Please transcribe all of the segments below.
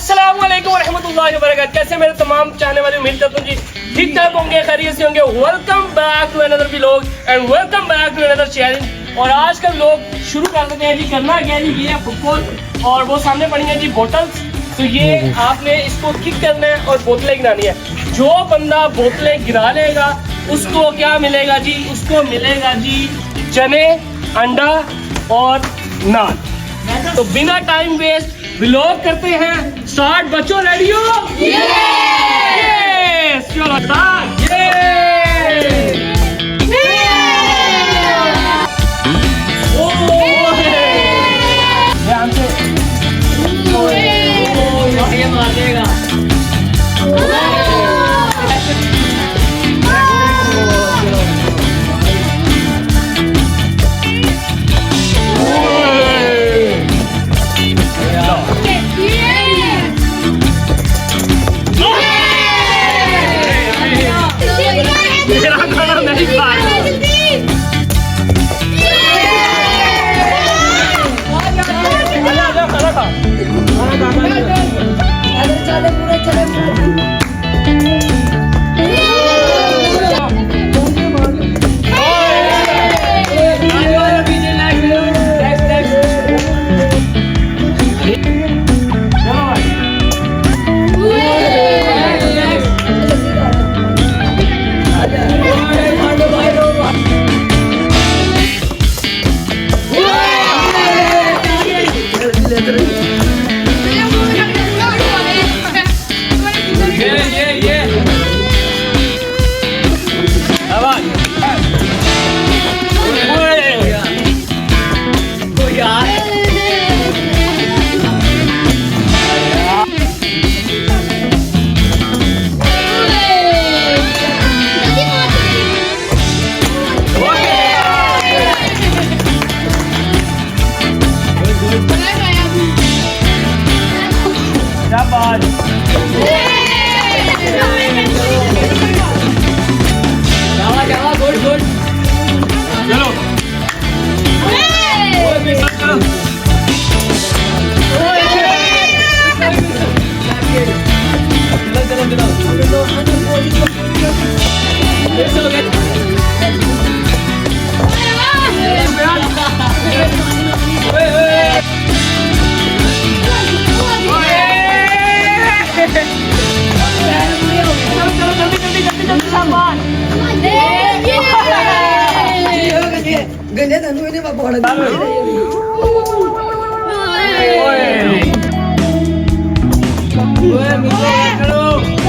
अस्सलाम वालेकुम रहमतुल्लाहि व बरकातहू। कैसे मेरे तमाम चाहने वाले, उम्मीद करता हूँ जी ठीक ठाक होंगे, खैरियत से होंगे। Welcome back to another vlog and welcome back to another challenge. और आज का व्लॉग शुरू कर देते हैं जी। करना क्या है जी, ये है फुटबॉल और वो सामने पड़ी है जी बोतल्स। तो ये आपने इसको किक करना है और बोतलें गिरानी है। जो बंदा बोतलें गिरा लेगा उसको क्या मिलेगा जी, उसको मिलेगा जी चने, अंडा और नान। तो बिना टाइम वेस्ट व्लॉग करते हैं स्टार्ट। बच्चों रेडी हो? यस, चलो स्टार्ट। ये मार देगा।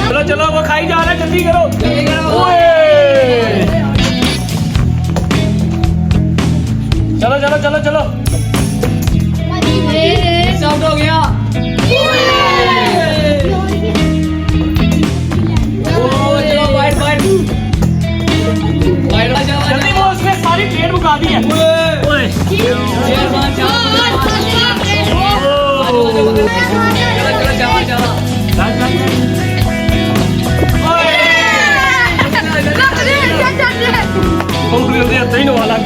चलो चलो वो खाई जा रहा है, जल्दी करो। चलो चलो चलो चलो, सब हो गया। जल्दी वो उसने सारी प्लेट उगा दी है। वाला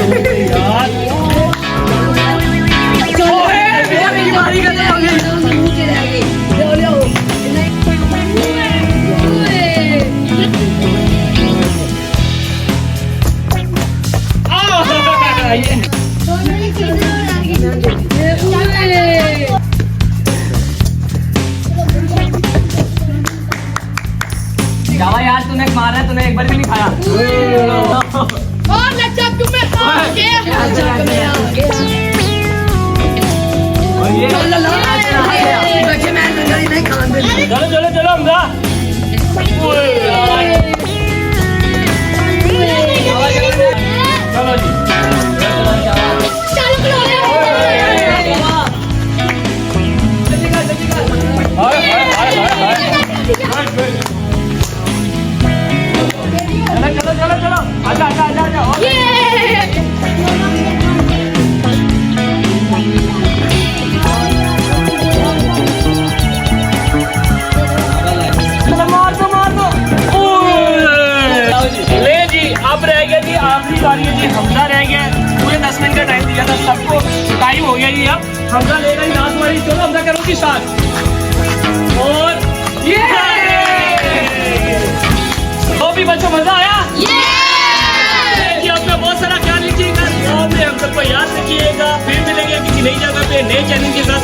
जावा यार, तूने मारा है, तूने एक बार भी नहीं खाया। चलो चलो चलो हमजा, चलो जी। चलो चलो चलो, आजा आजा आजा आजा। ले जी, अब रह गया जी आखिरी बारी है जी। हमजा रह गया, पूरे 10 मिनट का टाइम दिया था सबको, टाइम हो गया जी। अब हमजा लेगा जी लास्ट बारी। चलो हमजा करो जी स्टार्ट। चैलेंज के साथ